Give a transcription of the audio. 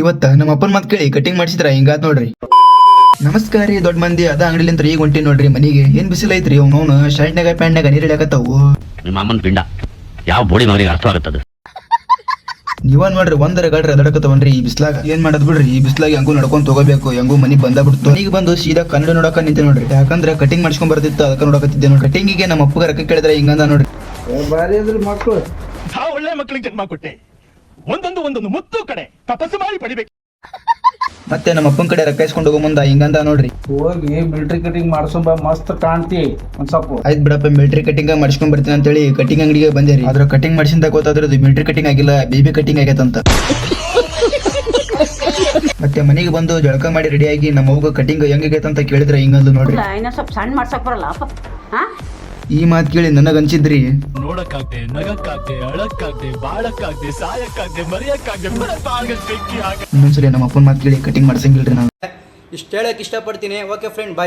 ಇವತ್ತ ನಮ್ಮ ಅಪ್ಪನ ಮಾತು ಕೇಳಿ ಕಟಿಂಗ್ ಮಾಡಿಸಿದ್ರ ಹಿಂಗಾತ್ ನೋಡ್ರಿ. ನಮಸ್ಕಾರ ರೀ ದೊಡ್ಡ ಮಂದಿ, ಅದ ಅಂಗಡಿಲಿಂತ್ರ ಈಗ ಹೊಂಟಿ ನೋಡ್ರಿ ಮನಿಗೆ. ಏನ್ ಬಿಸಿಲು ಐತ್ರಿ, ಅವ್ನು ಶರ್ಟ್ನಾಗ ಪ್ಯಾಂಟ್ನಾಗ ನೀರ್ ಇಳಿಯಾಕತ್ತಾವು. ನಿಮ್ಮ ಅಮ್ಮನ ಪಿಂಡ ಯಾವ ಬೋಡಿ ಮಗನಿಗೆ ಅರ್ಥ ಆಗುತ್ತದ. ನೀವ ನೋಡ್ರಿ ಒಂದರ ಗಡ್ರಿ ಅದಡಕತ್ತವನ್ರಿ ಈ ಬಿಸ್ಲಾಗ. ಏನ್ ಮಾಡದ್ ಬಿಡ್ರಿ, ಈ ಬಿಸ್ಲಾಗ ಹೆಂಗೂ ನಡ್ಕೊಂಡ್ ತಗೋಬೇಕು. ಹೆಂಗೂ ಮನಿ ಬಂದ ಬಿಡ್ತು. ಮನಿಗೆ ಬಂದು ಸೀದಾ ಕನ್ನಡ ನೋಡಕ ನಿಂತೆ ನೋಡ್ರಿ. ಯಾಕಂದ್ರೆ ಕಟಿಂಗ್ ಮಾಡ್ಸ್ಕೊಂಡ್ ಬರ್ತಿತ್ತು, ಅದಕ್ಕ ನೋಡಕತ್ತಿದ್ದೆ ನೋಡ್ರಿ. ಕಟಿಂಗಿಗೆ ನಮ್ಮ ಅಪ್ಪಗ ರೊಕ್ಕ ಕೇಳಿದ್ರೆ ಹಿಂಗಂದ ನೋಡ್ರಿ. ಬಾರಿ ಅದ್ರಿ ಮಕ್ಕಳು. ಒಳ್ಳೆ ಮಕ್ಕಳಿಗೆ ಜನ್ಮ ಕೊಟ್ಟೆ. ಒಂದೊಂದು ಮುತ್ತು ಕಡೆ ತಪಸ್ಸು ಮಾಡಿ ಪಡಿಬೇಕು. ಮತ್ತೆ ನಮ್ಮ ಅಪ್ಪನ ಕಡೆ ರೊಕ್ಕ ಇಸ್ಕೊಂಡು ಹೋಗೋ ಮುಂದ ಹಿಂಗಂದ ನೋಡ್ರಿ. ಹೋಗಿ ಮಿಲ್ಟ್ರಿ ಕಟಿಂಗ್ ಮಾಡ್ಸೊಂಬ, ಮಸ್ತ್ ಕಾಣ್ತಿ ಒಂದ್ ಸ್ವಲ್ಪ. ಆಯ್ತು ಬಿಡಪ್ಪ, ಮಿಲಿಟರಿ ಕಟಿಂಗ್ ಮಾಡಿಸ್ಕೊಂಡ್ ಬರ್ತೀನಿ ಅಂತ ಹೇಳಿ ಕಟಿಂಗ್ ಅಂಗಡಿಗೆ ಬಂದೆ ರೀ. ಅದ್ರ ಕಟಿಂಗ್ ಮಾಡಿಸಿದ ಗೊತ್ತಾದ್ರೆ ಅದು ಮಿಲಿಟರಿ ಕಟಿಂಗ್ ಆಗಿಲ್ಲ, ಬೇಬಿ ಕಟಿಂಗ್ ಆಗೈತಂತ. ಮತ್ತೆ ಮನೆಗೆ ಬಂದು ಜಳಕ ಮಾಡಿ ರೆಡಿ ಆಗಿ ನಮ್ಮ ಅವ್ಗ ಕಟಿಂಗ್ ಹೆಂಗಾಗೈತೆ ಅಂತ ಕೇಳಿದ್ರೆ ಹಿಂಗಂದು ನೋಡ್ರಿ. ಸ್ವಲ್ಪ ಸಣ್ಣ ಮಾಡ್ಸಕ್ ಬರಲ್ಲ ಈ ಮಾತು ಕೇಳಿ ನನಗ ಅನ್ಸಿದ್ರಿ, ನೋಡಕ್ಕಾಗ್ದೆ, ನಗಕ್ಕಾಗ್ದೆ, ಅಳಕ್ಕಾಗ್ದೆ, ಬಾಳಕ್ಕಾಗ್ದೆ, ಸಾಯಕ್ಕಾಗ್ದೆ, ಮರಿಯಕ್ಕಾಗ್ದೆ, ಇನ್ನೊಂದ್ಸಲಿ ನಮ್ಮ ಅಪ್ಪನ ಮಾತು ಕೇಳಿ ಕಟಿಂಗ್ ಮಾಡ್ಸಂಗಿಲ್ರಿ ನಾವು. ಇಷ್ಟ ಹೇಳಕ್ ಇಷ್ಟಪಡ್ತೀನಿ. ಓಕೆ ಫ್ರೆಂಡ್, ಬಾಯ್.